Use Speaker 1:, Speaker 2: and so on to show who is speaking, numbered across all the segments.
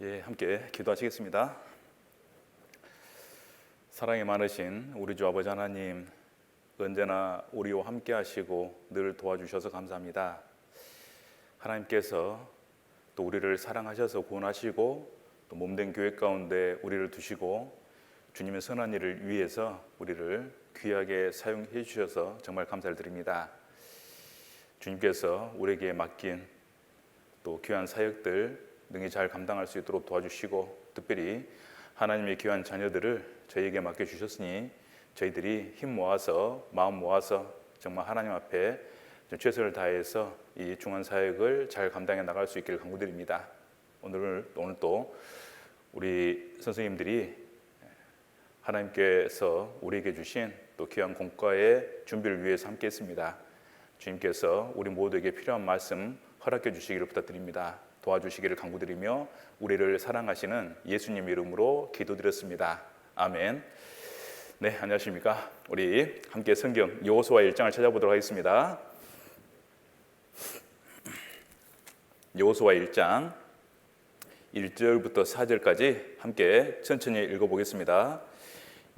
Speaker 1: 예, 함께 기도하시겠습니다. 사랑이 많으신 우리 주 아버지 하나님, 언제나 우리와 함께 하시고 늘 도와주셔서 감사합니다. 하나님께서 또 우리를 사랑하셔서 구원하시고 또 몸된 교회 가운데 우리를 두시고 주님의 선한 일을 위해서 우리를 귀하게 사용해 주셔서 정말 감사를 드립니다. 주님께서 우리에게 맡긴 또 귀한 사역들 능히 잘 감당할 수 있도록 도와주시고, 특별히 하나님의 귀한 자녀들을 저희에게 맡겨주셨으니 저희들이 힘 모아서 마음 모아서 정말 하나님 앞에 최선을 다해서 이 중한 사역을 잘 감당해 나갈 수 있기를 간구드립니다. 오늘 또 우리 선생님들이 하나님께서 우리에게 주신 또 귀한 공과의 준비를 위해서 함께 했습니다. 주님께서 우리 모두에게 필요한 말씀 허락해 주시기를 부탁드립니다. 도와주시기를 간구드리며 우리를 사랑하시는 예수님 이름으로 기도드렸습니다. 아멘. 네, 안녕하십니까? 우리 함께 성경 여호수아 1장을 찾아보도록 하겠습니다. 여호수아 1장 1절부터 4절까지 함께 천천히 읽어보겠습니다.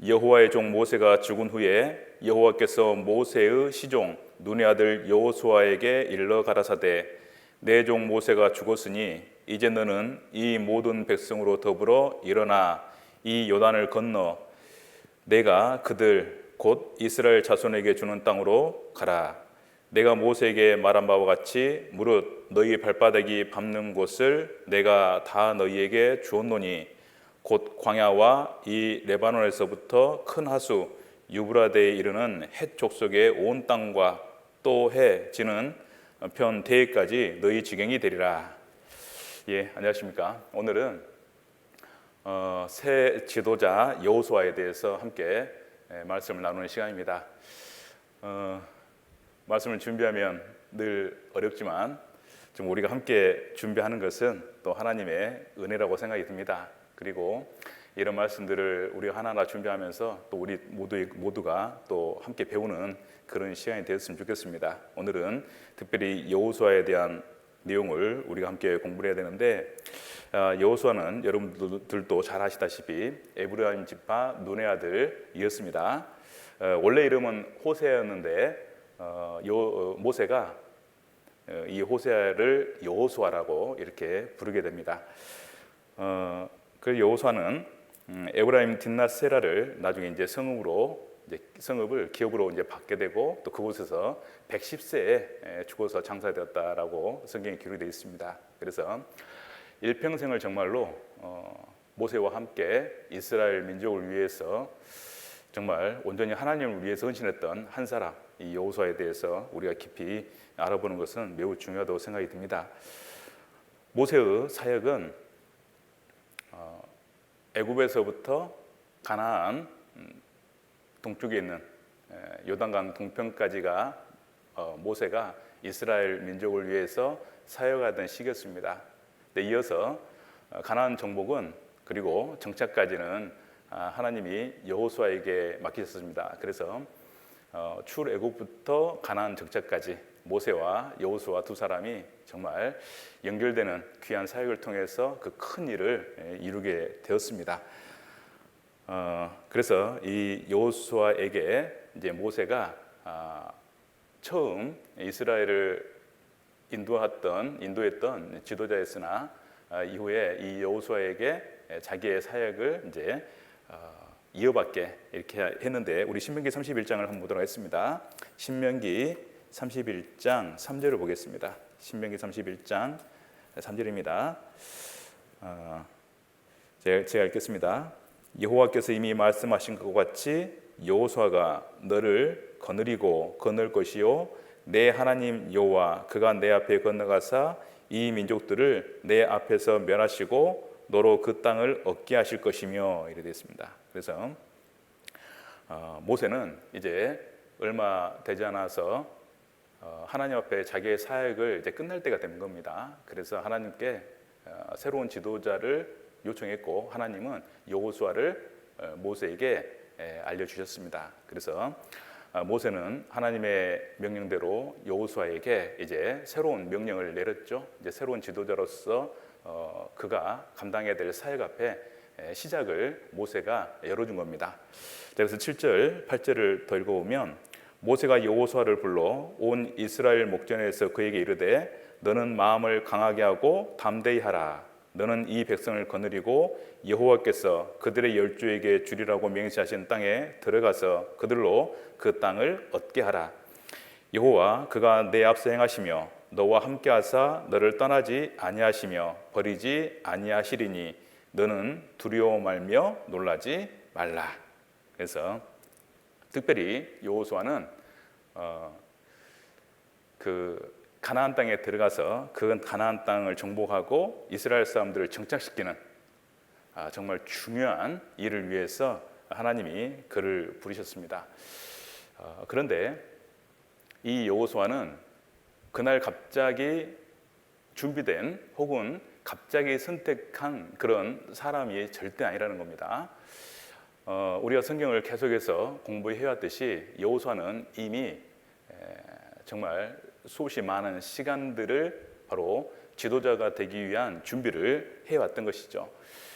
Speaker 1: 여호와의 종 모세가 죽은 후에 여호와께서 모세의 시종 눈의 아들 여호수아에게 일러 가라사대, 내 종 모세가 죽었으니 이제 너는 이 모든 백성으로 더불어 일어나 이 요단을 건너 내가 그들 곧 이스라엘 자손에게 주는 땅으로 가라. 내가 모세에게 말한 바와 같이 무릇 너희 발바닥이 밟는 곳을 내가 다 너희에게 주었노니 곧 광야와 이 레바논에서부터 큰 하수 유브라데에 이르는 헷 족속의 온 땅과 또 해 지는 편 대까지 너희 지경이 되리라. 예, 안녕하십니까? 오늘은 새 지도자 여호수아에 대해서 함께 말씀을 나누는 시간입니다. 말씀을 준비하면 늘 어렵지만 좀 우리가 함께 준비하는 것은 또 하나님의 은혜라고 생각이 듭니다. 그리고 이런 말씀들을 우리가 하나하나 준비하면서 또 우리 모두가 또 함께 배우는 그런 시간이 되었으면 좋겠습니다. 오늘은 특별히 여호수아에 대한 내용을 우리가 함께 공부를 해야 되는데, 여호수아는 여러분들도 잘 아시다시피 에브라임 지파 눈의 아들이었습니다. 원래 이름은 호세아였는데 모세가 이 호세아를 여호수아라고 이렇게 부르게 됩니다. 그 여호수아는 에브라임 딥낫 세라를 나중에 이제 성읍을 기업으로 이제 받게 되고, 또 그곳에서 110세에 죽어서 장사되었다라고 성경에 기록이 되어 있습니다. 그래서 일평생을 정말로 모세와 함께 이스라엘 민족을 위해서 정말 온전히 하나님을 위해서 헌신했던 한 사람, 이 여호수아에 대해서 우리가 깊이 알아보는 것은 매우 중요하다고 생각이 듭니다. 모세의 사역은 애굽에서부터 가나안 동쪽에 있는 요단강 동편까지가 모세가 이스라엘 민족을 위해서 사역하던 시기였습니다. 이어서 가나안 정복은 그리고 정착까지는 하나님이 여호수아에게 맡기셨습니다. 그래서 출애굽부터 가나안 정착까지 모세와 여호수아 두 사람이 정말 연결되는 귀한 사역을 통해서 그 큰 일을 이루게 되었습니다. 그래서 이 여호수아에게 이제 모세가 처음 이스라엘을 인도했던 지도자였으나 이후에 이 여호수아에게 자기의 사역을 이제 이어받게 이렇게 했는데, 우리 신명기 31장을 한번 보도록 하겠습니다. 신명기 31장 3절을 보겠습니다. 신명기 31장 3절입니다. 제가 읽겠습니다. 여호와께서 이미 말씀하신 것 같이 여호수아가 너를 거느리고 건널 것이요 내 하나님 여호와 그가 내 앞에 건너가사 이 민족들을 내 앞에서 멸하시고 너로 그 땅을 얻게 하실 것이며, 이래 되어 있습니다. 그래서 모세는 이제 얼마 되지 않아서 하나님 앞에 자기의 사역을 이제 끝날 때가 된 겁니다. 그래서 하나님께 새로운 지도자를 요청했고, 하나님은 여호수아를 모세에게 알려주셨습니다. 그래서 모세는 하나님의 명령대로 여호수아에게 이제 새로운 명령을 내렸죠. 이제 새로운 지도자로서 그가 감당해야 될 사역 앞에 시작을 모세가 열어준 겁니다. 그래서 7절, 8절을 더 읽어보면 모세가 여호수아를 불러 온 이스라엘 목전에서 그에게 이르되 너는 마음을 강하게 하고 담대히 하라. 너는 이 백성을 거느리고 여호와께서 그들의 열조에게 주리라고 맹세하신 땅에 들어가서 그들로 그 땅을 얻게 하라. 여호와 그가 내 앞서 행하시며 너와 함께하사 너를 떠나지 아니하시며 버리지 아니하시리니 너는 두려워 말며 놀라지 말라. 그래서 특별히 여호수아는 그 가나안 땅에 들어가서 그 가나안 땅을 정복하고 이스라엘 사람들을 정착시키는 정말 중요한 일을 위해서 하나님이 그를 부르셨습니다. 그런데 이 여호수아는 그날 갑자기 준비된 혹은 갑자기 선택한 그런 사람이 절대 아니라는 겁니다. 우리가 성경을 계속해서 공부해 왔듯이 여호수아는 이미 정말 수없이 많은 시간들을 바로 지도자가 되기 위한 준비를 해왔던 것이죠.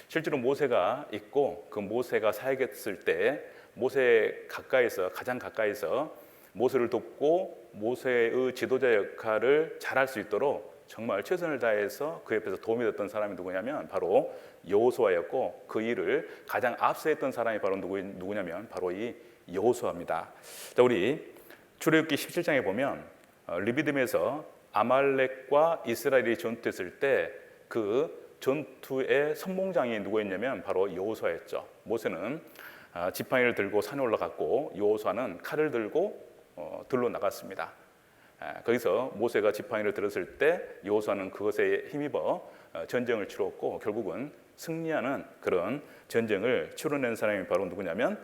Speaker 1: 실제로 모세가 있고 그 모세가 사역했을 때 모세 가까이서 가장 가까이서 모세를 돕고 모세의 지도자 역할을 잘할 수 있도록 정말 최선을 다해서 그 옆에서 도움이 됐던 사람이 누구냐면 바로 여호수아였고 그 일을 가장 앞서 했던 사람이 바로 누구냐면 바로 이 여호수아입니다. 자, 우리 출애굽기 17장에 보면 르비딤에서 아말렉과 이스라엘이 전투했을 때 그 전투의 선봉장이 누구였냐면 바로 여호수아였죠. 모세는 지팡이를 들고 산에 올라갔고 여호수아는 칼을 들고 들로 나갔습니다. 거기서 모세가 지팡이를 들었을 때 여호수아는 그것에 힘입어 전쟁을 치렀고 결국은 승리하는 그런 전쟁을 치러낸 사람이 바로 누구냐면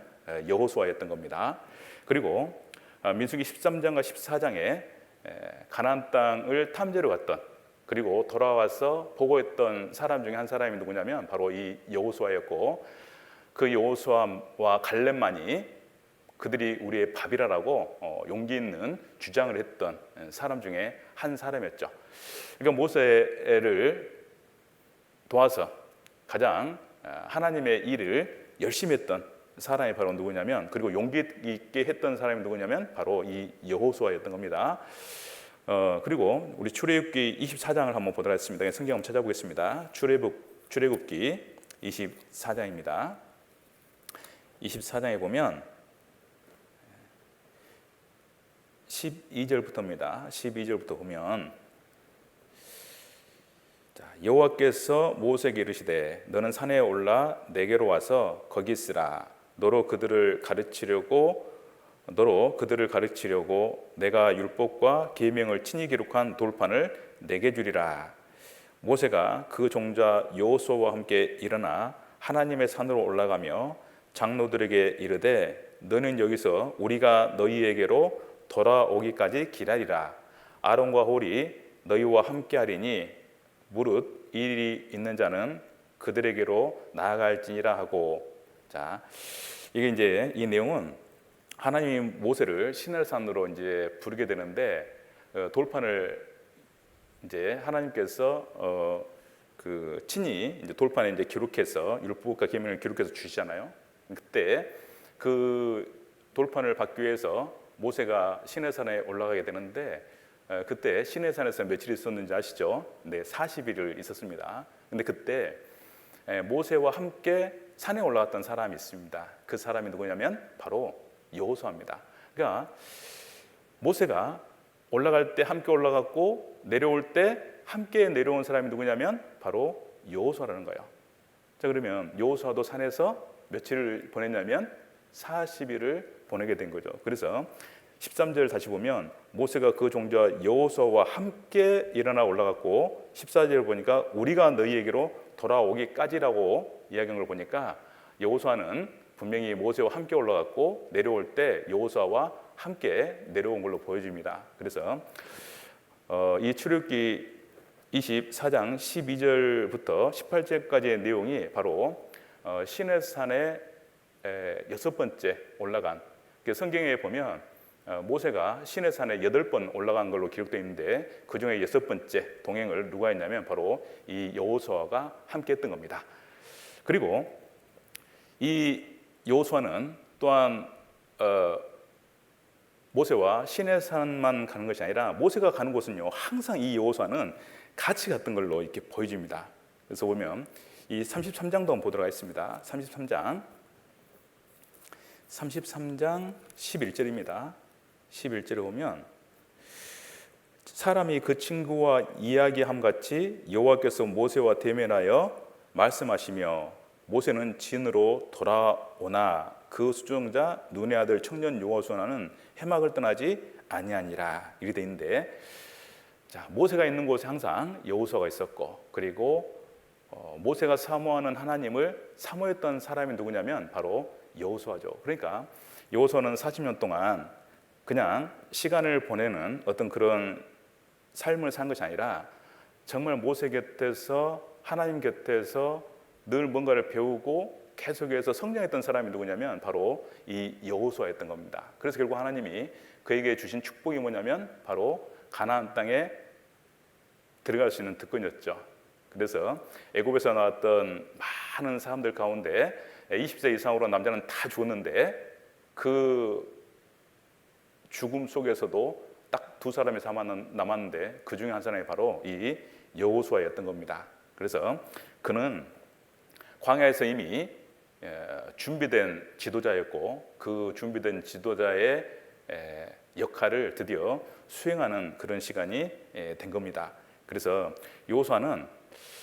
Speaker 1: 여호수아였던 겁니다. 그리고 민수기 13장과 14장에 가나안 땅을 탐지로 갔던 그리고 돌아와서 보고했던 사람 중에 한 사람이 누구냐면 바로 이 여호수아였고 그 여호수아와 갈렙만이 그들이 우리의 밥이라라고 용기 있는 주장을 했던 사람 중에 한 사람이었죠. 그러니까 모세를 도와서 가장 하나님의 일을 열심히 했던 사람이 바로 누구냐면 그리고 용기 있게 했던 사람이 누구냐면 바로 이 여호수아였던 겁니다. 그리고 우리 출애굽기 24장을 한번 보도록 하겠습니다. 성경 한번 찾아보겠습니다. 출애굽기 24장입니다. 24장에 보면 12절부터입니다. 12절부터 보면 여호와께서 모세에게 이르시되 너는 산에 올라 내게로 와서 거기 있으라. 너로 그들을 가르치려고 내가 율법과 계명을 친히 기록한 돌판을 내게 주리라. 모세가 그 종자 여호수아와 함께 일어나 하나님의 산으로 올라가며 장로들에게 이르되 너는 여기서 우리가 너희에게로 돌아오기까지 기다리라. 아론과 홀이 너희와 함께하리니 무릇 일이 있는 자는 그들에게로 나아갈지니라 하고. 자, 이게 이제 이 내용은 하나님이 모세를 시내산으로 이제 부르게 되는데 돌판을 이제 하나님께서 그 친히 이제 돌판에 이제 기록해서 율법과 계명을 기록해서 주시잖아요. 그때 그 돌판을 받기 위해서 모세가 시내산에 올라가게 되는데 그때 시내산에서 며칠 있었는지 아시죠? 네, 40일을 있었습니다. 근데 그때 모세와 함께 산에 올라갔던 사람이 있습니다. 그 사람이 누구냐면 바로 여호수아입니다. 그러니까 모세가 올라갈 때 함께 올라갔고 내려올 때 함께 내려온 사람이 누구냐면 바로 여호수아라는 거예요. 자, 그러면 여호수아도 산에서 며칠을 보냈냐면 40일을 보내게 된 거죠. 그래서 13절 다시 보면 모세가 그 종자 여호수아와 함께 일어나 올라갔고 14절 보니까 우리가 너희에게로 돌아오기까지라고 이야기한 걸 보니까 여호수아는 분명히 모세와 함께 올라갔고 내려올 때 여호수아와 함께 내려온 걸로 보여집니다. 그래서 이 출애굽기 24장 12절부터 18절까지의 내용이 바로 시내산의 6번째 올라간, 성경에 보면 모세가 시내산에 8번 올라간 걸로 기록되어 있는데 그 중에 6번째 동행을 누가 했냐면 바로 이 여호수아가 함께 했던 겁니다. 그리고 이 여호수아는 또한 모세와 시내산만 가는 것이 아니라 모세가 가는 곳은요 항상 이 여호수아는 같이 갔던 걸로 이렇게 보여집니다. 그래서 보면 이 33장도 한번 보도록 하겠습니다. 33장 11절입니다. 11절에 보면 사람이 그 친구와 이야기함 같이 여호와께서 모세와 대면하여 말씀하시며 모세는 진으로 돌아오나 그 수종자 눈의 아들 청년 여호수아는 해막을 떠나지 아니하니라 이렇게 돼 있는데, 자, 모세가 있는 곳에 항상 여호수아가 있었고, 그리고 모세가 사모하는 하나님을 사모했던 사람이 누구냐면 바로 여호수아죠. 그러니까 여호수아는 40년 동안 그냥 시간을 보내는 어떤 그런 삶을 산 것이 아니라 정말 모세 곁에서 하나님 곁에서 늘 뭔가를 배우고 계속해서 성장했던 사람이 누구냐면 바로 이 여호수아였던 겁니다. 그래서 결국 하나님이 그에게 주신 축복이 뭐냐면 바로 가나안 땅에 들어갈 수 있는 특권이었죠. 그래서 애굽에서 나왔던 많은 사람들 가운데 20세 이상으로 남자는 다 죽었는데 그 죽음 속에서도 딱 두 사람이 남았는데 그 중에 한 사람이 바로 이 여호수아였던 겁니다. 그래서 그는 광야에서 이미 준비된 지도자였고 그 준비된 지도자의 역할을 드디어 수행하는 그런 시간이 된 겁니다. 그래서 여호수아는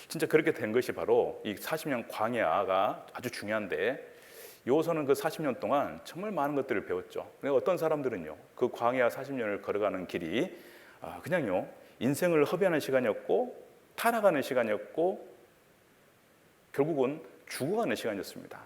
Speaker 1: 진짜 그렇게 된 것이 바로 이 40년 광야가 아주 중요한데, 여호수아는 그 40년 동안 정말 많은 것들을 배웠죠. 어떤 사람들은요 그 광야 40년을 걸어가는 길이 그냥요 인생을 허비하는 시간이었고 타락하는 시간이었고 결국은 죽어가는 시간이었습니다.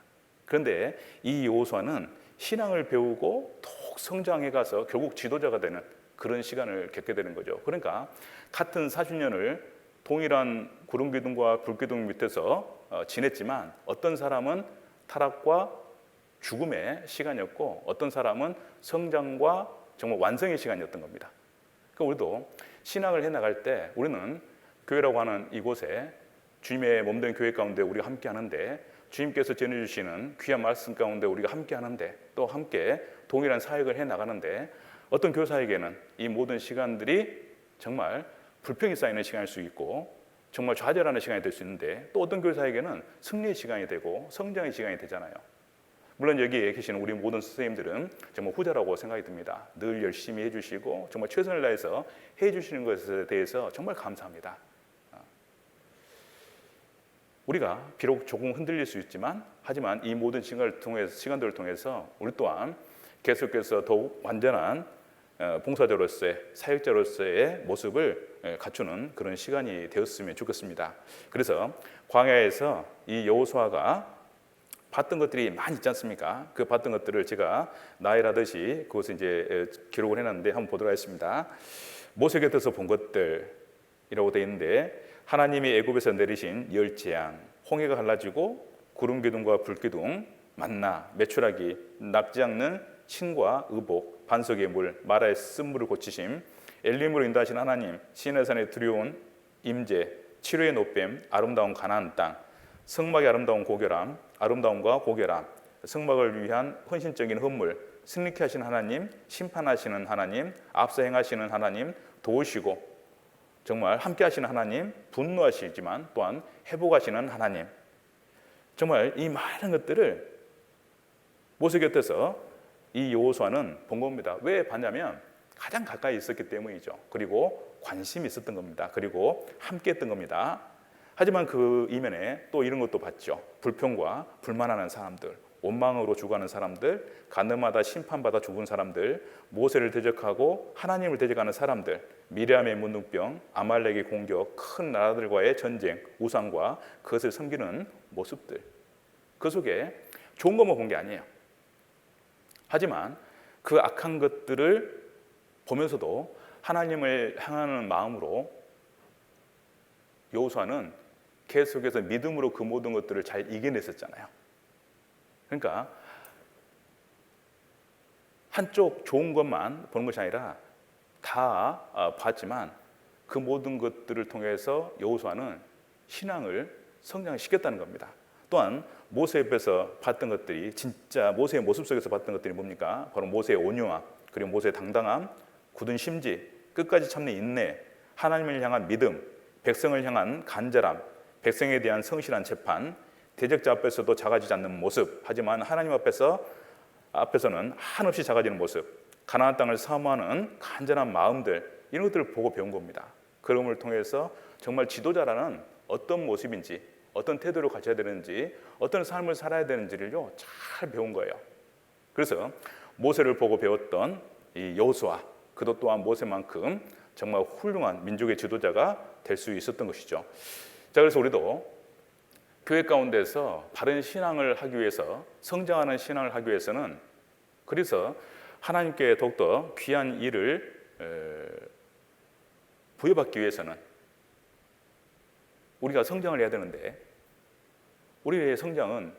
Speaker 1: 그런데 이 여호수아는 신앙을 배우고 더욱 성장해 가서 결국 지도자가 되는 그런 시간을 겪게 되는 거죠. 그러니까 같은 40년을 동일한 구름기둥과 불기둥 밑에서 지냈지만 어떤 사람은 타락과 죽음의 시간이었고 어떤 사람은 성장과 정말 완성의 시간이었던 겁니다. 그러니까 우리도 신앙을 해나갈 때 우리는 교회라고 하는 이곳에 주님의 몸된 교회 가운데 우리가 함께 하는데, 주님께서 전해주시는 귀한 말씀 가운데 우리가 함께 하는데, 또 함께 동일한 사역을 해나가는데 어떤 교사에게는 이 모든 시간들이 정말 불평이 쌓이는 시간일 수 있고 정말 좌절하는 시간이 될 수 있는데, 또 어떤 교사에게는 승리의 시간이 되고 성장의 시간이 되잖아요. 물론 여기에 계시는 우리 모든 선생님들은 정말 후자라고 생각이 듭니다. 늘 열심히 해주시고 정말 최선을 다해서 해주시는 것에 대해서 정말 감사합니다. 우리가 비록 조금 흔들릴 수 있지만 하지만 이 모든 시간들을 통해서 우리 또한 계속해서 더욱 완전한 봉사자로서의 사역자로서의 모습을 갖추는 그런 시간이 되었으면 좋겠습니다. 그래서 광야에서 이 여호수아가 봤던 것들이 많이 있지 않습니까? 그 봤던 것들을 제가 나열하듯이 그것을 이제 기록을 해놨는데 한번 보도록 하겠습니다. 모세 곁에서 본 것들이라고 되어 있는데, 하나님이 애굽에서 내리신 열 재앙, 홍해가 갈라지고 구름 기둥과 불 기둥, 만나, 메추라기, 납지 않는 신과 의복, 반석의 물, 마라의 쓴물을 고치심, 엘림으로 인도하신 하나님, 시내산에 두려운 임재, 치료의 노뱀, 아름다운 가나안 땅, 성막의 아름다운 고결함, 아름다움과 고결함, 성막을 위한 헌신적인 헌물, 승리케 하시는 하나님, 심판하시는 하나님, 앞서 행하시는 하나님, 도우시고 정말 함께 하시는 하나님, 분노하시지만 또한 회복하시는 하나님, 정말 이 많은 것들을 모세 곁에서 이 여호수아는 본 겁니다. 왜 봤냐면 가장 가까이 있었기 때문이죠. 그리고 관심이 있었던 겁니다. 그리고 함께 했던 겁니다. 하지만 그 이면에 또 이런 것도 봤죠. 불평과 불만하는 사람들, 원망으로 죽어가는 사람들, 가늠하다 심판받아 죽은 사람들, 모세를 대적하고 하나님을 대적하는 사람들, 미리암의 문둥병, 아말렉의 공격, 큰 나라들과의 전쟁, 우상과 그것을 섬기는 모습들, 그 속에 좋은 것만 본 게 아니에요. 하지만 그 악한 것들을 보면서도 하나님을 향하는 마음으로 여호수아는 계속해서 믿음으로 그 모든 것들을 잘 이겨냈었잖아요. 그러니까 한쪽 좋은 것만 보는 것이 아니라 다 봤지만 그 모든 것들을 통해서 여호수아는 신앙을 성장시켰다는 겁니다. 또한 모세 옆에서 봤던 것들이, 진짜 모세의 모습 속에서 봤던 것들이 뭡니까? 바로 모세의 온유함, 그리고 모세의 당당함, 굳은 심지, 끝까지 참는 인내, 하나님을 향한 믿음, 백성을 향한 간절함, 백성에 대한 성실한 재판, 대적자 앞에서도 작아지지 않는 모습, 하지만 하나님 앞에서는 한없이 작아지는 모습, 가나안 땅을 사모하는 간절한 마음들, 이런 것들을 보고 배운 겁니다. 그럼을 통해서 정말 지도자라는 어떤 모습인지, 어떤 태도를 가져야 되는지, 어떤 삶을 살아야 되는지를요 잘 배운 거예요. 그래서 모세를 보고 배웠던 이 여호수아, 그도 또한 모세만큼 정말 훌륭한 민족의 지도자가 될 수 있었던 것이죠. 자, 그래서 우리도 교회 가운데서 바른 신앙을 하기 위해서, 성장하는 신앙을 하기 위해서는, 그래서 하나님께 더욱더 귀한 일을 부여받기 위해서는 우리가 성장을 해야 되는데, 우리의 성장은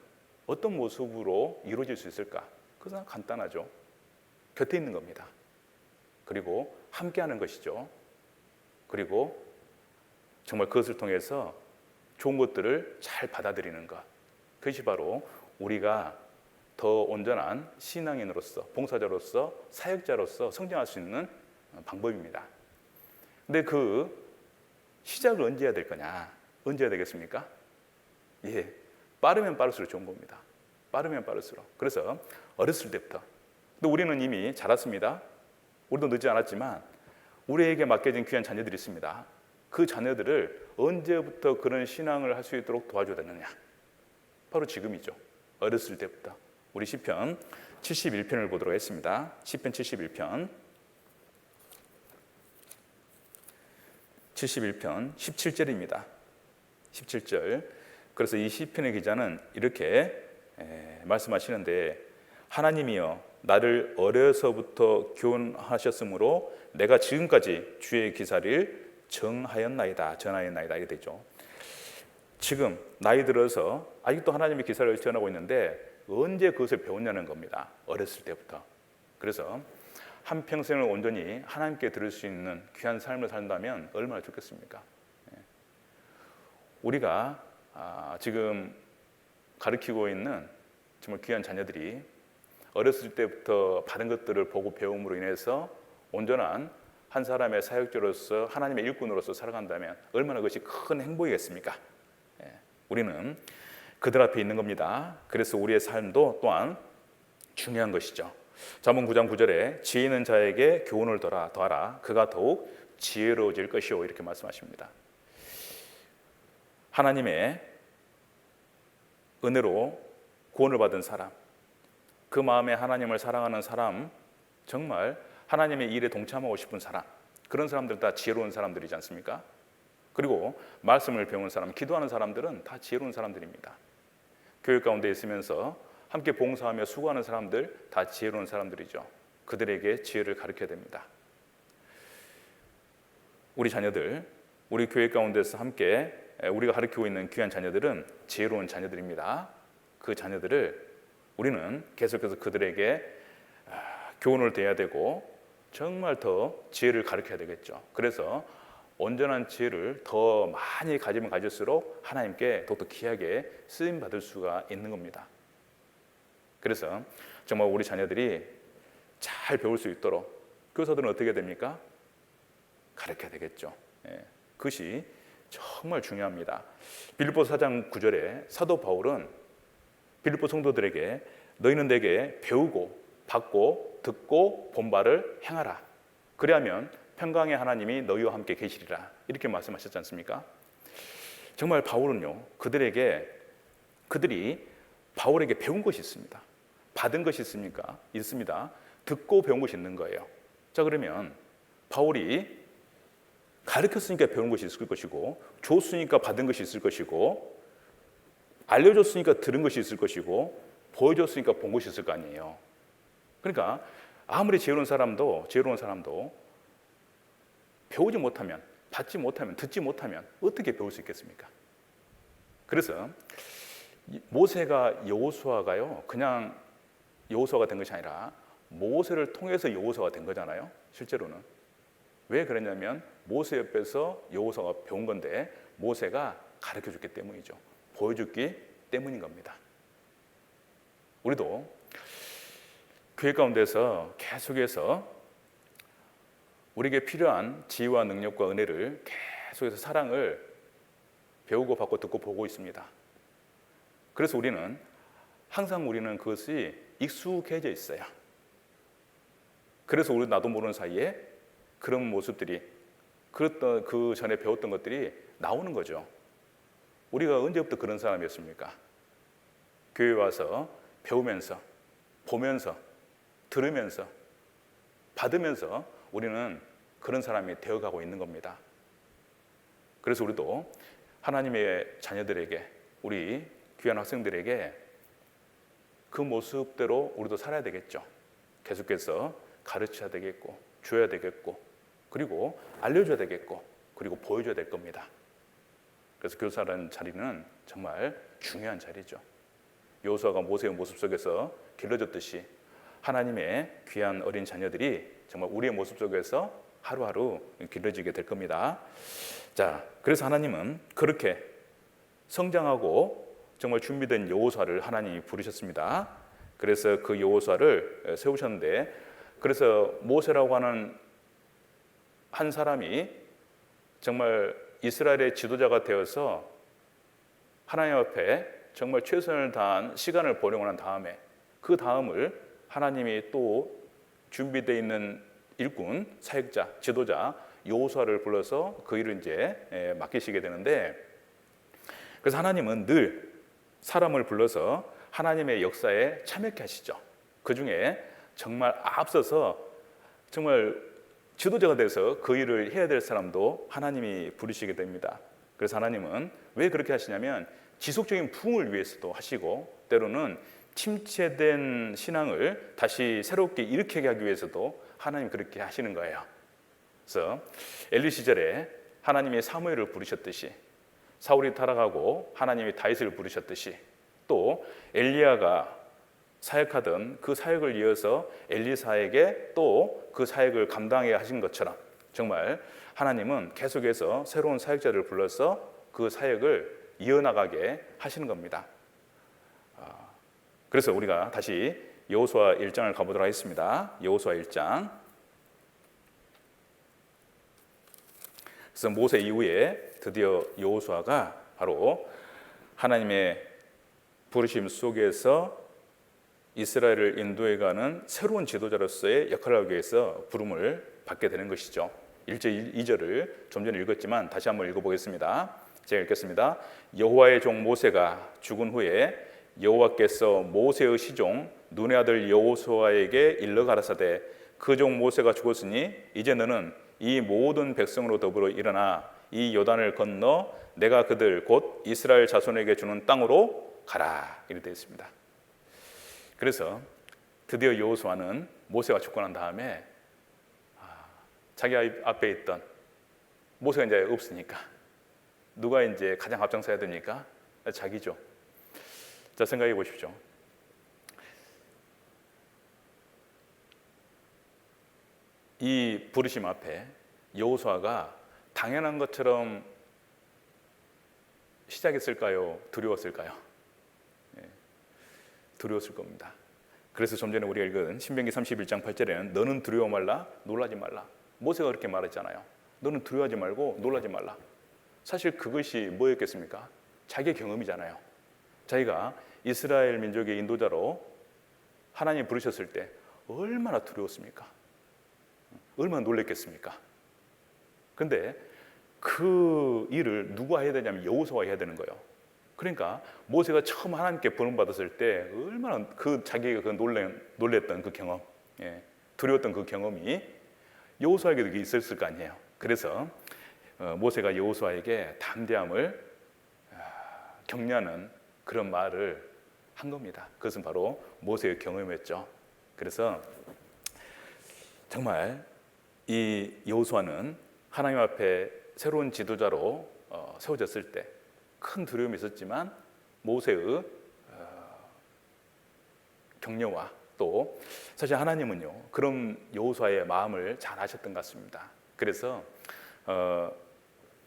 Speaker 1: 어떤 모습으로 이루어질 수 있을까? 그것은 간단하죠. 곁에 있는 겁니다. 그리고 함께하는 것이죠. 그리고 정말 그것을 통해서 좋은 것들을 잘 받아들이는 것, 그것이 바로 우리가 더 온전한 신앙인으로서, 봉사자로서, 사역자로서 성장할 수 있는 방법입니다. 근데 그 시작을 언제 해야 될 거냐? 언제 해야 되겠습니까? 빠르면 빠를수록 좋은 겁니다. 빠르면 빠를수록. 그래서 어렸을 때부터. 근데 우리는 이미 자랐습니다. 우리도 늦지 않았지만 우리에게 맡겨진 귀한 자녀들이 있습니다. 그 자녀들을 언제부터 그런 신앙을 할 수 있도록 도와줘야 되느냐? 바로 지금이죠. 어렸을 때부터. 우리 시편 71편을 보도록 하겠습니다. 시편 71편 17절입니다. 17절. 그래서 이 시편의 기자는 이렇게 말씀하시는데, 하나님이여 나를 어려서부터 교훈하셨으므로 내가 지금까지 주의 기사를 전하였나이다. 이게 되죠. 지금 나이 들어서 아직도 하나님의 기사를 전하고 있는데 언제 그것을 배웠냐는 겁니다. 어렸을 때부터. 그래서 한평생을 온전히 하나님께 들을 수 있는 귀한 삶을 산다면 얼마나 좋겠습니까? 우리가 지금 가르치고 있는 정말 귀한 자녀들이 어렸을 때부터 받은 것들을 보고 배움으로 인해서 온전한 한 사람의 사역자로서, 하나님의 일꾼으로서 살아간다면 얼마나 그것이 큰 행복이겠습니까? 우리는 그들 앞에 있는 겁니다. 그래서 우리의 삶도 또한 중요한 것이죠. 잠언 9장 9절에 지혜 있는 자에게 교훈을 더하라. 그가 더욱 지혜로워질 것이요, 이렇게 말씀하십니다. 하나님의 은혜로 구원을 받은 사람, 그 마음에 하나님을 사랑하는 사람, 정말 하나님의 일에 동참하고 싶은 사람, 그런 사람들 다 지혜로운 사람들이지 않습니까? 그리고 말씀을 배우는 사람, 기도하는 사람들은 다 지혜로운 사람들입니다. 교회 가운데 있으면서 함께 봉사하며 수고하는 사람들 다 지혜로운 사람들이죠. 그들에게 지혜를 가르쳐야 됩니다. 우리 자녀들, 우리 교회 가운데서 함께 우리가 가르치고 있는 귀한 자녀들은 지혜로운 자녀들입니다. 그 자녀들을 우리는 계속해서 그들에게 교훈을 드려야 되고 정말 더 지혜를 가르쳐야 되겠죠. 그래서 온전한 지혜를 더 많이 가지면 가질수록 하나님께 더욱더 귀하게 쓰임 받을 수가 있는 겁니다. 그래서 정말 우리 자녀들이 잘 배울 수 있도록 교사들은 어떻게 됩니까? 가르쳐야 되겠죠. 그것이 정말 중요합니다. 빌립보서 4장 9절에 사도 바울은 빌립보 성도들에게 너희는 내게 배우고 받고 듣고 본 바를 행하라. 그리하면 평강의 하나님이 너희와 함께 계시리라. 이렇게 말씀하셨지 않습니까? 정말 바울은요, 그들이 바울에게 배운 것이 있습니다. 받은 것이 있습니다. 듣고 배운 것이 있는 거예요. 자, 그러면 바울이 가르쳤으니까 배운 것이 있을 것이고, 줬으니까 받은 것이 있을 것이고, 알려줬으니까 들은 것이 있을 것이고, 보여줬으니까 본 것이 있을 거 아니에요. 그러니까 아무리 지혜로운 사람도 배우지 못하면, 받지 못하면, 듣지 못하면 어떻게 배울 수 있겠습니까? 그래서 모세가 여호수아가요, 그냥 여호수아가 된 것이 아니라 모세를 통해서 여호수아가 된 거잖아요. 실제로는 왜 그랬냐면 모세 옆에서 여호수아가 배운 건데 모세가 가르쳐 줬기 때문이죠. 보여줬기 때문인 겁니다. 우리도 교회 가운데서 계속해서 우리에게 필요한 지혜와 능력과 은혜를 계속해서 사랑을 배우고 받고 듣고 보고 있습니다. 그래서 우리는 항상 그것이 익숙해져 있어요. 그래서 우리 나도 모르는 사이에 그런 모습들이 그 전에 배웠던 것들이 나오는 거죠. 우리가 언제부터 그런 사람이었습니까? 교회 와서 배우면서 보면서 들으면서 받으면서 우리는 그런 사람이 되어가고 있는 겁니다. 그래서 우리도 하나님의 자녀들에게 우리 귀한 학생들에게 그 모습대로 우리도 살아야 되겠죠. 계속해서 가르쳐야 되겠고 줘야 되겠고 그리고 알려줘야 되겠고 그리고 보여줘야 될 겁니다. 그래서 교사라는 자리는 정말 중요한 자리죠. 여호수아가 모세의 모습 속에서 길러졌듯이 하나님의 귀한 어린 자녀들이 정말 우리의 모습 속에서 하루하루 길러지게 될 겁니다. 자, 그래서 하나님은 그렇게 성장하고 정말 준비된 여호수아를 하나님이 부르셨습니다. 그래서 그 여호수아를 세우셨는데 그래서 모세라고 하는 한 사람이 정말 이스라엘의 지도자가 되어서 하나님 앞에 정말 최선을 다한 시간을 보내고 난 다음에 그 다음을 하나님이 또 준비되어 있는 일꾼, 사역자, 지도자 여호수아를 불러서 그 일을 이제 맡기시게 되는데 그래서 하나님은 늘 사람을 불러서 하나님의 역사에 참여케 하시죠. 그 중에 정말 앞서서 정말 지도자가 돼서 그 일을 해야 될 사람도 하나님이 부르시게 됩니다. 그래서 하나님은 왜 그렇게 하시냐면 지속적인 부흥을 위해서도 하시고 때로는 침체된 신앙을 다시 새롭게 일으키게 하기 위해서도 하나님 그렇게 하시는 거예요. 그래서 엘리 시절에 하나님이 사무엘을 부르셨듯이 사울이 타락하고 하나님이 다윗을 부르셨듯이 또 엘리야가 사역하던 그 사역을 이어서 엘리사에게 또 그 사역을 감당해야 하신 것처럼 정말 하나님은 계속해서 새로운 사역자를 불러서 그 사역을 이어나가게 하시는 겁니다. 그래서 우리가 다시 여호수아 1장을 가보도록 하겠습니다. 여호수아 1장. 그래서 모세 이후에 드디어 여호수아가 바로 하나님의 부르심 속에서 이스라엘을 인도해가는 새로운 지도자로서의 역할을 하기 위해서 부름을 받게 되는 것이죠. 1절 2절을 좀 전에 읽었지만 다시 한번 읽어보겠습니다. 제가 읽겠습니다. 여호와의 종 모세가 죽은 후에 여호와께서 모세의 시종 눈의 아들 여호수아에게 일러 가라사대 그 종 모세가 죽었으니 이제 너는 이 모든 백성으로 더불어 일어나 이 요단을 건너 내가 그들 곧 이스라엘 자손에게 주는 땅으로 가라 이렇게 되어 있습니다. 그래서 드디어 여호수아는 모세가 죽고 난 다음에 자기 앞에 있던 모세가 이제 없으니까 누가 이제 가장 앞장서야 됩니까? 자기죠. 자, 생각해 보십시오. 이 부르심 앞에 여호수아가 당연한 것처럼 시작했을까요? 두려웠을까요? 두려웠을 겁니다. 그래서 좀 전에 우리가 읽은 신명기 31장 8절에는 너는 두려워 말라 놀라지 말라. 모세가 그렇게 말했잖아요. 너는 두려워하지 말고 놀라지 말라. 사실 그것이 뭐였겠습니까? 자기의 경험이잖아요. 자기가 이스라엘 민족의 인도자로 하나님 부르셨을 때 얼마나 두려웠습니까? 얼마나 놀랬겠습니까? 그런데 그 일을 누가 해야 되냐면 여호수아가 해야 되는 거예요. 그러니까 모세가 처음 하나님께 부름받았을 때 얼마나 자기가 놀랬던 그 경험, 두려웠던 그 경험이 여호수아에게도 있었을 거 아니에요. 그래서 모세가 여호수아에게 담대함을 격려하는 그런 말을 한 겁니다. 그것은 바로 모세의 경험이었죠. 그래서 정말 이 여호수아는 하나님 앞에 새로운 지도자로 세워졌을 때 큰 두려움이 있었지만 모세의 격려와 또 사실 하나님은요 그런 여호수아의 마음을 잘 아셨던 것 같습니다. 그래서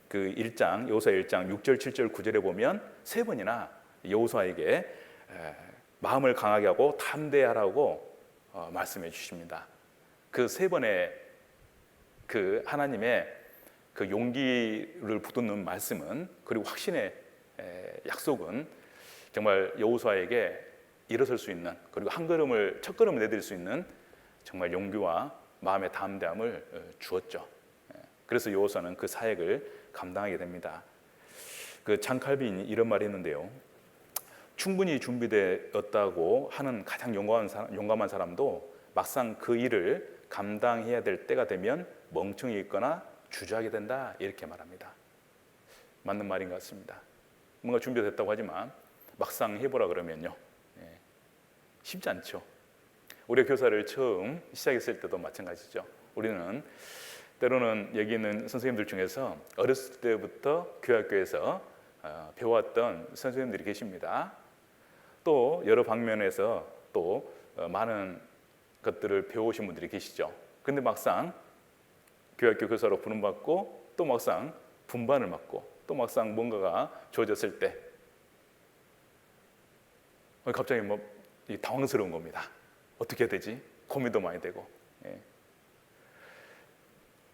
Speaker 1: 그 1장 여호수아 1장 6절 7절 9절에 보면 세 번이나 여호수아에게 마음을 강하게 하고 담대하라고 말씀해 주십니다. 그 세 번의 그 하나님의 그 용기를 북돋는 말씀은, 그리고 확신의 약속은 정말 여호수아에게 일어설 수 있는, 그리고 첫 걸음을 내딜 수 있는 정말 용기와 마음의 담대함을 주었죠. 그래서 여호수아는 그 사역을 감당하게 됩니다. 그 장 칼빈이 이런 말이 있는데요. 충분히 준비되었다고 하는 가장 용감한 사람도 막상 그 일을 감당해야 될 때가 되면 멍청이 있거나 주저하게 된다, 이렇게 말합니다. 맞는 말인 것 같습니다. 뭔가 준비됐다고 하지만 막상 해보라 그러면요 쉽지 않죠. 우리가 교사를 처음 시작했을 때도 마찬가지죠. 우리는 때로는 여기 있는 선생님들 중에서 어렸을 때부터 교학교에서 배워왔던 선생님들이 계십니다. 또 여러 방면에서 또 많은 것들을 배우신 분들이 계시죠. 근데 막상 교학교 교사로 부름받고 또 막상 분반을 맡고 또 막상 뭔가가 주어졌을 때 갑자기 당황스러운 겁니다. 어떻게 해야 되지? 고민도 많이 되고.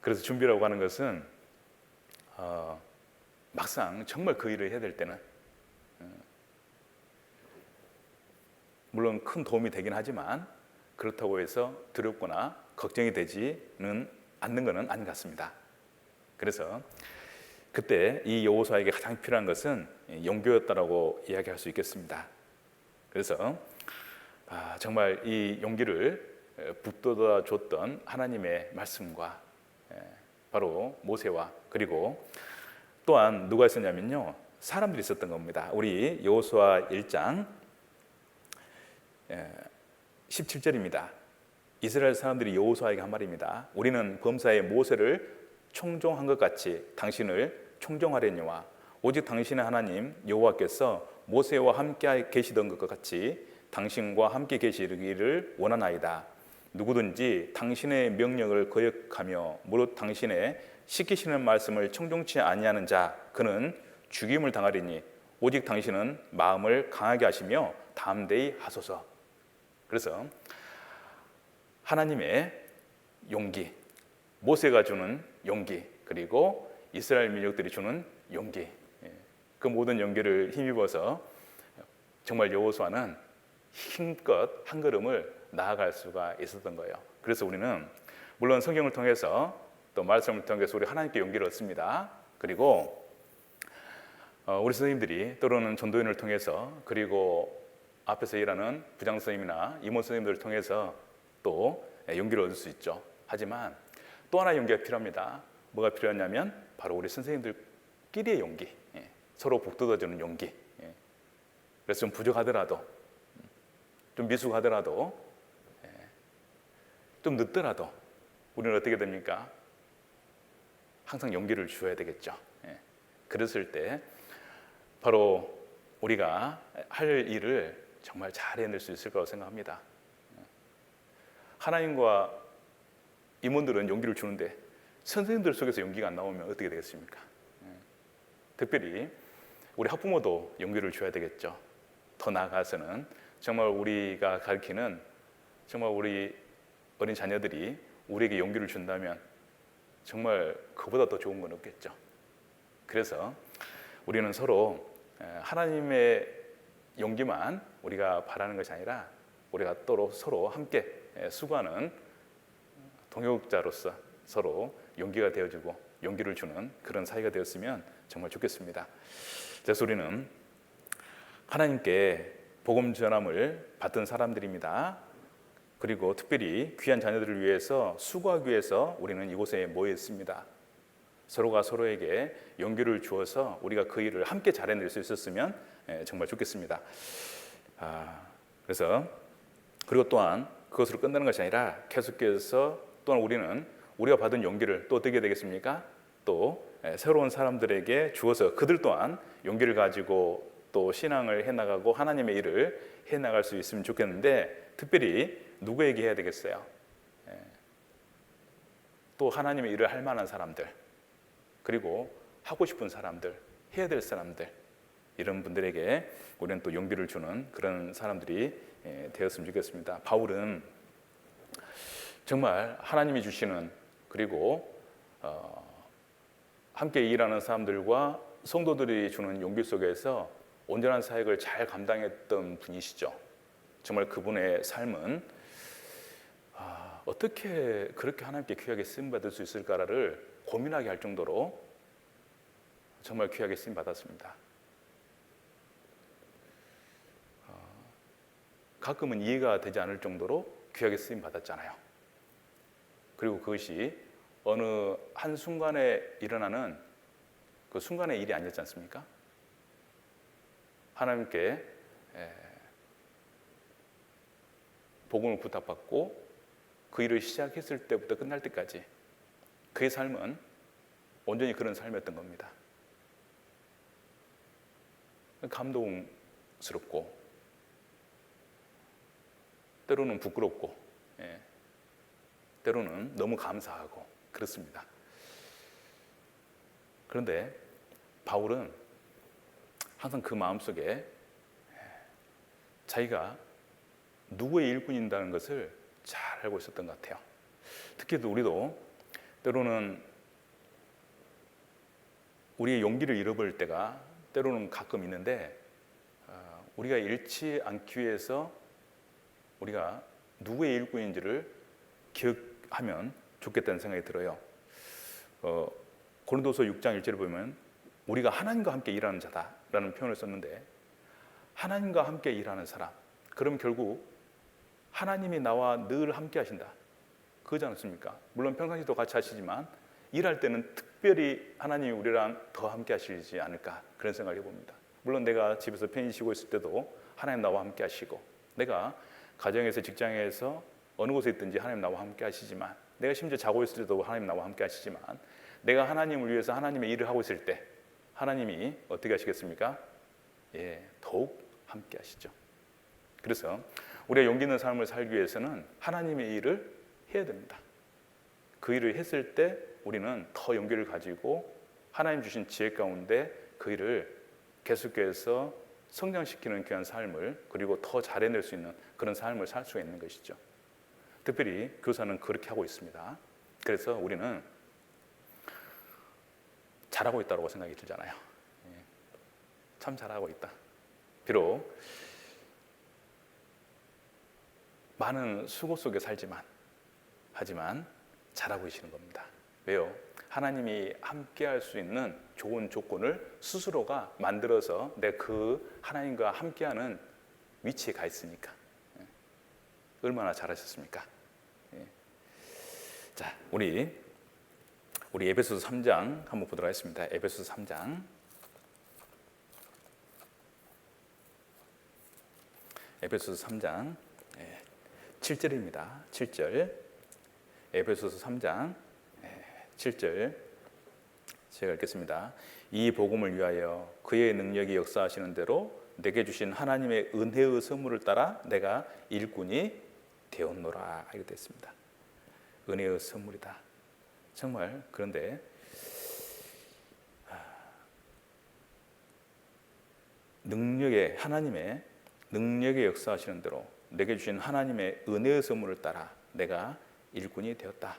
Speaker 1: 그래서 준비라고 하는 것은 막상 정말 그 일을 해야 될 때는 물론 큰 도움이 되긴 하지만 그렇다고 해서 두렵거나 걱정이 되지는 않는 것은 아닌 것 같습니다. 그래서 그때 이 여호수아에게 가장 필요한 것은 용기였다라고 이야기할 수 있겠습니다. 그래서 정말 이 용기를 북돋아 줬던 하나님의 말씀과 바로 모세와, 그리고 또한 누가 있었냐면요 사람들이 있었던 겁니다. 우리 여호수아 1장 17절입니다. 이스라엘 사람들이 여호수아에게 한 말입니다. 우리는 범사에 모세를 총종한 것 같이 당신을 총종하려니와 오직 당신의 하나님 여호와께서 모세와 함께 계시던 것 같이 당신과 함께 계시기를 원하나이다. 누구든지 당신의 명령을 거역하며 무릇 당신의 시키시는 말씀을 청종치 아니하는 자 그는 죽임을 당하리니 오직 당신은 마음을 강하게 하시며 담대히 하소서. 그래서 하나님의 용기, 모세가 주는 용기, 그리고 이스라엘 민족들이 주는 용기, 그 모든 용기를 힘입어서 정말 여호수아는 힘껏 한 걸음을 나아갈 수가 있었던 거예요. 그래서 우리는 물론 성경을 통해서 또 말씀을 통해서 우리 하나님께 용기를 얻습니다. 그리고 우리 선생님들이 때로는 전도연을 통해서, 그리고 앞에서 일하는 부장 선생님이나 임원 선생님들을 통해서 또 용기를 얻을 수 있죠. 하지만 또 하나의 용기가 필요합니다. 뭐가 필요하냐면 바로 우리 선생님들끼리의 용기, 서로 북돋아주는 용기. 그래서 좀 부족하더라도, 좀 미숙하더라도, 좀 늦더라도 우리는 어떻게 됩니까? 항상 용기를 주어야 되겠죠. 그랬을 때 바로 우리가 할 일을 정말 잘 해낼 수 있을 거라고 생각합니다. 하나님과 임원들은 용기를 주는데 선생님들 속에서 용기가 안 나오면 어떻게 되겠습니까? 특별히 우리 학부모도 용기를 줘야 되겠죠. 더 나아가서는 정말 우리가 가르치는 정말 우리 어린 자녀들이 우리에게 용기를 준다면 정말 그보다 더 좋은 건 없겠죠. 그래서 우리는 서로 하나님의 용기만 우리가 바라는 것이 아니라 우리가 또 서로 함께 수고하는 동역자로서 서로 용기가 되어주고 용기를 주는 그런 사이가 되었으면 정말 좋겠습니다. 그래서 우리는 하나님께 복음 전함을 받던 사람들입니다. 그리고 특별히 귀한 자녀들을 위해서 수고하기 위해서 우리는 이곳에 모여 있습니다. 서로가 서로에게 용기를 주어서 우리가 그 일을 함께 잘해낼 수 있었으면 정말 좋겠습니다. 그래서 그리고 또한 그것으로 끝나는 것이 아니라 계속해서 또한 우리는 우리가 받은 용기를 또 어떻게 되겠습니까? 또 새로운 사람들에게 주어서 그들 또한 용기를 가지고 또 신앙을 해나가고 하나님의 일을 해나갈 수 있으면 좋겠는데, 특별히 누구에게 해야 되겠어요? 예. 또 하나님의 일을 할 만한 사람들, 그리고 하고 싶은 사람들, 해야 될 사람들, 이런 분들에게 우리는 또 용기를 주는 그런 사람들이 되었으면 좋겠습니다. 바울은 정말 하나님이 주시는, 그리고 함께 일하는 사람들과 성도들이 주는 용기 속에서 온전한 사역을 잘 감당했던 분이시죠. 정말 그분의 삶은 어떻게 그렇게 하나님께 귀하게 쓰임받을 수 있을까를 고민하게 할 정도로 정말 귀하게 쓰임받았습니다. 가끔은 이해가 되지 않을 정도로 귀하게 쓰임받았잖아요. 그리고 그것이 어느 한순간에 일어나는 그 순간의 일이 아니었지 않습니까? 하나님께 복음을 부탁받고 그 일을 시작했을 때부터 끝날 때까지 그의 삶은 온전히 그런 삶이었던 겁니다. 감동스럽고 때로는 부끄럽고 때로는 너무 감사하고 그렇습니다. 그런데 바울은 항상 그 마음속에 자기가 누구의 일꾼인다는 것을 잘 알고 있었던 것 같아요. 특히 우리도 때로는 우리의 용기를 잃어버릴 때가 때로는 가끔 있는데 우리가 잃지 않기 위해서 우리가 누구의 일꾼인지를 기억하면 좋겠다는 생각이 들어요. 고린도서 6장 1절을 보면 우리가 하나님과 함께 일하는 자다라는 표현을 썼는데, 하나님과 함께 일하는 사람, 그럼 결국 하나님이 나와 늘 함께 하신다, 그거지 않습니까? 물론 평상시도 같이 하시지만 일할 때는 특별히 하나님이 우리랑 더 함께 하시지 않을까, 그런 생각을 해봅니다. 물론 내가 집에서 편히 쉬고 있을 때도 하나님 나와 함께 하시고, 내가 가정에서 직장에서 어느 곳에 있든지 하나님 나와 함께 하시지만, 내가 심지어 자고 있을 때도 하나님 나와 함께 하시지만, 내가 하나님을 위해서 하나님의 일을 하고 있을 때 하나님이 어떻게 하시겠습니까? 더욱 함께 하시죠. 그래서 우리가 용기 있는 삶을 살기 위해서는 하나님의 일을 해야 됩니다. 그 일을 했을 때 우리는 더 용기를 가지고 하나님 주신 지혜 가운데 그 일을 계속해서 성장시키는 귀한 삶을, 그리고 더 잘해낼 수 있는 그런 삶을 살 수가 있는 것이죠. 특별히 교사는 그렇게 하고 있습니다. 그래서 우리는 잘하고 있다고 생각이 들잖아요. 참 잘하고 있다. 비록 많은 수고 속에 살지만, 하지만 잘하고 계시는 겁니다. 왜요? 하나님이 함께 할 수 있는 좋은 조건을 스스로가 만들어서 내 그 하나님과 함께하는 위치에 가 있으니까. 얼마나 잘하셨습니까? 자, 우리 에베소서 3장 한번 보도록 하겠습니다. 에베소서 3장. 에베소서 3장 7절입니다. 7절. 에베소서 3장 7절 제가 읽겠습니다. 이 복음을 위하여 그의 능력이 역사하시는 대로 내게 주신 하나님의 은혜의 선물을 따라 내가 일꾼이 되었노라, 이렇게 됐습니다. 은혜의 선물이다. 정말. 그런데 하나님의 능력에 역사하시는 대로 내게 주신 하나님의 은혜의 선물을 따라 내가 일꾼이 되었다.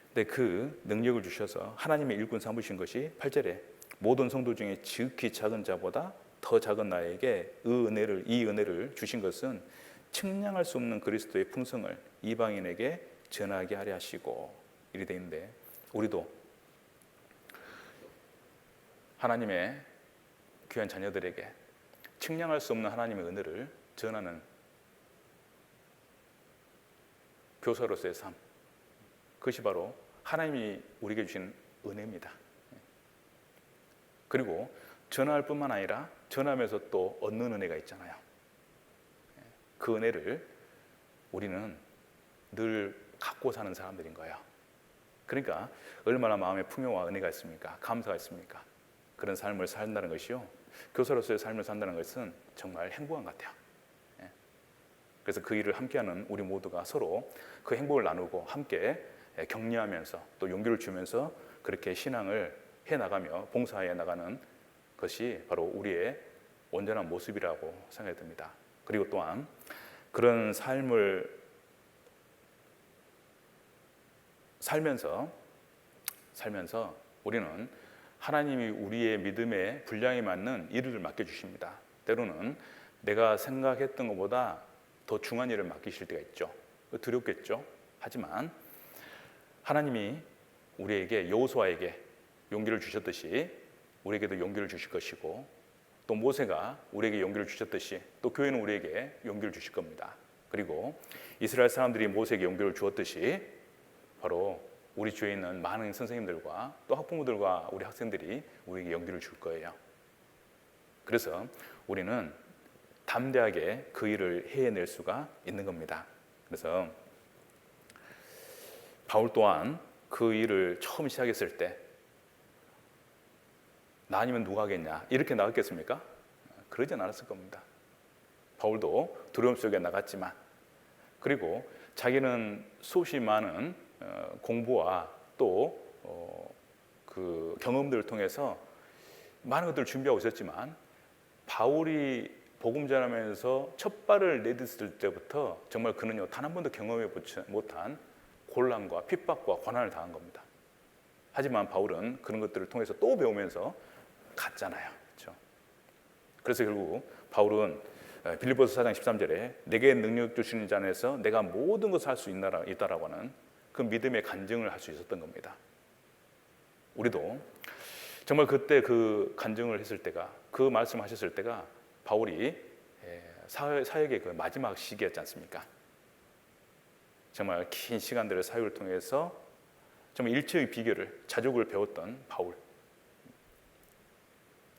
Speaker 1: 근데 그 능력을 주셔서 하나님의 일꾼 삼으신 것이 8절에 모든 성도 중에 지극히 작은 자보다 더 작은 나에게 이 은혜를 주신 것은 측량할 수 없는 그리스도의 풍성을 이방인에게 전하게 하려 하시고, 이리 되어 있는데, 우리도 하나님의 귀한 자녀들에게 측량할 수 없는 하나님의 은혜를 전하는 교사로서의 삶, 그것이 바로 하나님이 우리에게 주신 은혜입니다. 그리고 전할 뿐만 아니라 전하면서 또 얻는 은혜가 있잖아요. 그 은혜를 우리는 늘 갖고 사는 사람들인 거예요. 그러니까 얼마나 마음에 풍요와 은혜가 있습니까? 감사가 있습니까? 그런 삶을 산다는 것이요, 교사로서의 삶을 산다는 것은 정말 행복한 것 같아요. 그래서 그 일을 함께하는 우리 모두가 서로 그 행복을 나누고 함께 격려하면서 또 용기를 주면서 그렇게 신앙을 해나가며 봉사해 나가는 것이 바로 우리의 온전한 모습이라고 생각이 듭니다. 그리고 또한 그런 삶을 살면서 우리는 하나님이 우리의 믿음의 분량에 맞는 일을 맡겨주십니다. 때로는 내가 생각했던 것보다 더 중요한 일을 맡기실 때가 있죠. 두렵겠죠. 하지만 하나님이 우리에게 여호수아에게 용기를 주셨듯이 우리에게도 용기를 주실 것이고 또 모세가 우리에게 용기를 주셨듯이 또 교회는 우리에게 용기를 주실 겁니다. 그리고 이스라엘 사람들이 모세에게 용기를 주었듯이 바로 우리 주위에 있는 많은 선생님들과 또 학부모들과 우리 학생들이 우리에게 용기를 줄 거예요. 그래서 우리는 담대하게 그 일을 해낼 수가 있는 겁니다. 그래서 바울 또한 그 일을 처음 시작했을 때 나 아니면 누가 하겠냐 이렇게 나갔겠습니까? 그러진 않았을 겁니다. 바울도 두려움 속에 나갔지만 그리고 자기는 수없이 많은 공부와 또 그 경험들을 통해서 많은 것들을 준비하고 있었지만 바울이 복음 전하면서 첫 발을 내딛을 때부터 정말 그는요 단 한 번도 경험해 보지 못한 곤란과 핍박과 고난을 당한 겁니다. 하지만 바울은 그런 것들을 통해서 또 배우면서 갔잖아요. 그렇죠? 그래서 결국 바울은 빌립보서 4장 13절에 내게 능력 주시는 자 안에서 내가 모든 것을 할 수 있다라고 하는 그 믿음의 간증을 할 수 있었던 겁니다. 우리도 정말 그때 그 간증을 했을 때가 그 말씀하셨을 때가 바울이 사역의 그 마지막 시기였지 않습니까? 정말 긴 시간들의 사역을 통해서 정말 일체의 비결을 자족을 배웠던 바울.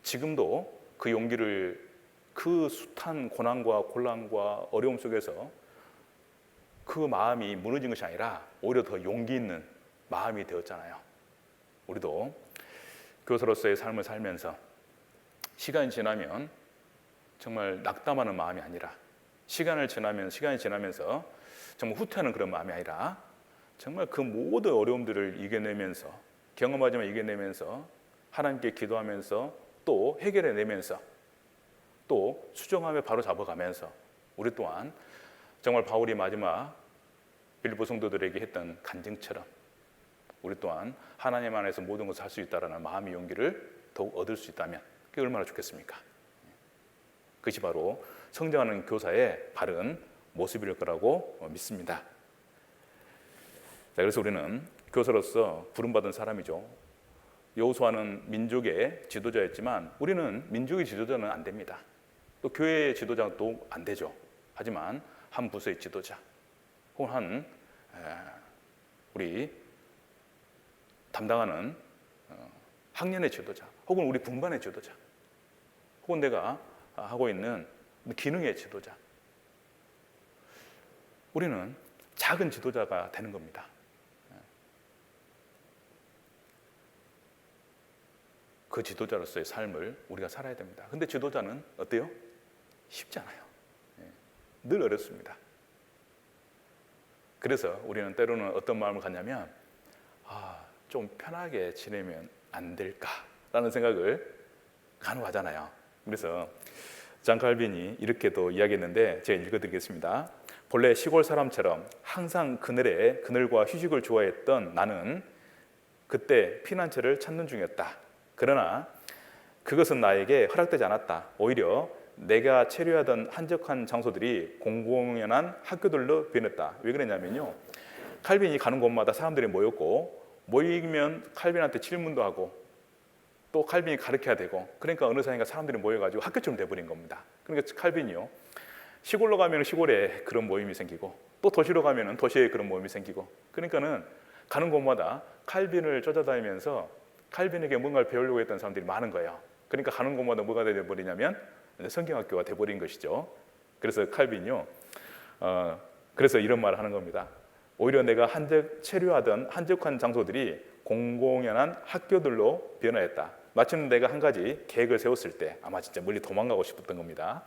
Speaker 1: 지금도 그 용기를 그 숱한 고난과 곤란과 어려움 속에서 그 마음이 무너진 것이 아니라 오히려 더 용기 있는 마음이 되었잖아요. 우리도 교사로서의 삶을 살면서 시간이 지나면 정말 낙담하는 마음이 아니라 시간이 지나면서 정말 후퇴하는 그런 마음이 아니라 정말 그 모든 어려움들을 이겨내면서 경험하지만 이겨내면서 하나님께 기도하면서 또 해결해내면서 또 수정하며 바로 잡아가면서 우리 또한 정말 바울이 마지막 빌립보 성도들에게 했던 간증처럼 우리 또한 하나님 안에서 모든 것을 할 수 있다라는 마음의 용기를 더욱 얻을 수 있다면 그게 얼마나 좋겠습니까? 그것이 바로 성장하는 교사의 바른 모습일 거라고 믿습니다. 자, 그래서 우리는 교사로서 부름받은 사람이죠. 여호수아는 민족의 지도자였지만 우리는 민족의 지도자는 안 됩니다. 또 교회의 지도자도 안 되죠. 하지만 한 부서의 지도자 혹은 우리 담당하는 학년의 지도자 혹은 우리 분반의 지도자 혹은 내가 하고 있는 기능의 지도자 우리는 작은 지도자가 되는 겁니다. 그 지도자로서의 삶을 우리가 살아야 됩니다. 근데 지도자는 어때요? 쉽지 않아요. 늘 어렵습니다. 그래서 우리는 때로는 어떤 마음을 갖냐면 좀 편하게 지내면 안 될까라는 생각을 간혹 하잖아요. 그래서 잔 칼빈이 이렇게도 이야기했는데 제가 읽어드리겠습니다. 본래 시골 사람처럼 항상 그늘과 휴식을 좋아했던 나는 그때 피난처를 찾는 중이었다. 그러나 그것은 나에게 허락되지 않았다. 오히려 내가 체류하던 한적한 장소들이 공공연한 학교들로 변했다. 왜 그러냐면요, 칼빈이 가는 곳마다 사람들이 모였고 모이면 칼빈한테 질문도 하고 또 칼빈이 가르쳐야 되고 그러니까 어느 사이인가 사람들이 모여가지고 학교처럼 돼버린 겁니다. 그러니까 칼빈이요, 시골로 가면 시골에 그런 모임이 생기고 또 도시로 가면 도시에 그런 모임이 생기고 그러니까는 가는 곳마다 칼빈을 쫓아다니면서 칼빈에게 뭔가를 배우려고 했던 사람들이 많은 거예요. 그러니까 가는 곳마다 뭐가 되어버리냐면 성경학교가 돼버린 것이죠. 그래서 칼빈이요, 그래서 이런 말을 하는 겁니다. 오히려 내가 체류하던 한적한 장소들이 공공연한 학교들로 변화했다. 마침 내가 한 가지 계획을 세웠을 때 아마 진짜 멀리 도망가고 싶었던 겁니다.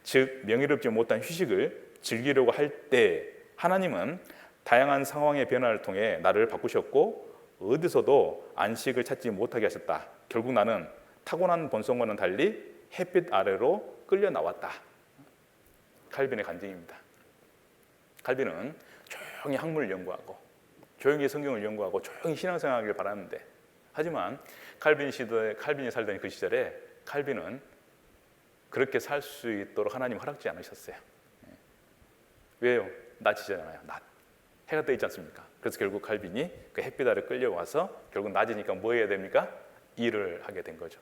Speaker 1: 즉 명예롭지 못한 휴식을 즐기려고 할 때 하나님은 다양한 상황의 변화를 통해 나를 바꾸셨고 어디서도 안식을 찾지 못하게 하셨다. 결국 나는 타고난 본성과는 달리 햇빛 아래로 끌려 나왔다. 칼빈의 간증입니다. 칼빈은 조용히 학문을 연구하고 조용히 성경을 연구하고 조용히 신앙생활을 바랐는데, 하지만 칼빈이 살던 그 시절에 칼빈은 그렇게 살 수 있도록 하나님 허락지 않으셨어요. 왜요? 낮이잖아요. 낮. 해가 떠 있지 않습니까? 그래서 결국 칼빈이 그 햇빛 아래 끌려와서 결국 낮이니까 뭐 해야 됩니까? 일을 하게 된 거죠.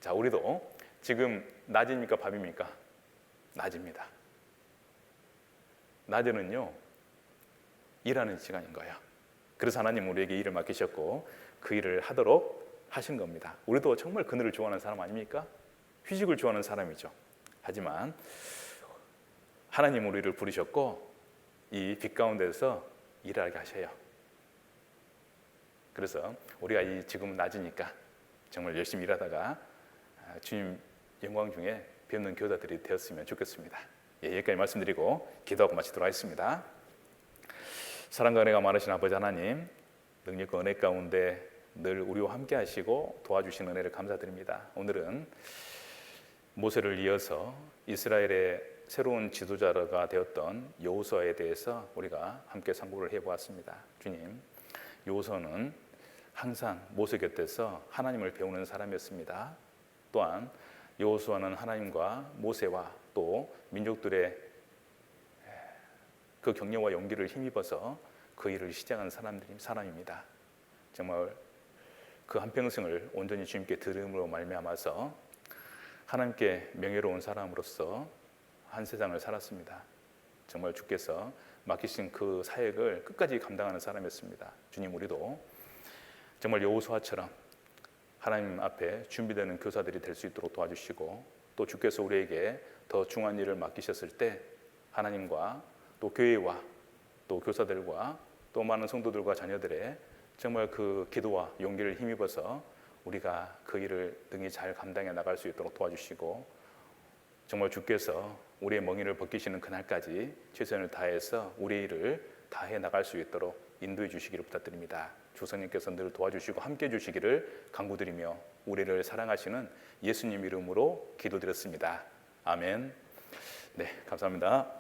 Speaker 1: 자, 우리도 지금 낮입니까? 밤입니까? 낮입니다. 낮에는요, 일하는 시간인 거예요. 그래서 하나님 우리에게 일을 맡기셨고 그 일을 하도록 하신 겁니다. 우리도 정말 그늘을 좋아하는 사람 아닙니까? 휴식을 좋아하는 사람이죠. 하지만 하나님 우리를 부르셨고 이 빛 가운데서 일하게 하셔요. 그래서 우리가 이 지금 낮이니까 정말 열심히 일하다가 주님 영광 중에 뵙는 교사들이 되었으면 좋겠습니다. 여기까지 말씀드리고 기도하고 마치도록 하겠습니다. 사랑과 은혜가 많으신 아버지 하나님, 능력과 은혜 가운데 늘 우리와 함께 하시고 도와주시는 은혜를 감사드립니다. 오늘은 모세를 이어서 이스라엘의 새로운 지도자가 되었던 여호수아에 대해서 우리가 함께 상고를 해보았습니다. 주님, 여호수아는 항상 모세 곁에서 하나님을 배우는 사람이었습니다. 또한 여호수아는 하나님과 모세와 또 민족들의 그 격려와 용기를 힘입어서 그 일을 시작한 사람입니다. 정말 그 한평생을 온전히 주님께 들음으로 말미암아서 하나님께 명예로운 사람으로서 한 세상을 살았습니다. 정말 주께서 맡기신 그 사역을 끝까지 감당하는 사람이었습니다. 주님, 우리도 정말 여호수아처럼 하나님 앞에 준비되는 교사들이 될 수 있도록 도와주시고, 또 주께서 우리에게 더 중요한 일을 맡기셨을 때 하나님과 또 교회와 또 교사들과 또 많은 성도들과 자녀들의 정말 그 기도와 용기를 힘입어서 우리가 그 일을 능히 잘 감당해 나갈 수 있도록 도와주시고, 정말 주께서 우리의 멍에를 벗기시는 그날까지 최선을 다해서 우리의 일을 다해 나갈 수 있도록 인도해 주시기를 부탁드립니다. 주선님께서 늘 도와주시고 함께해 주시기를 간구드리며 우리를 사랑하시는 예수님 이름으로 기도드렸습니다. 아멘. 네, 감사합니다.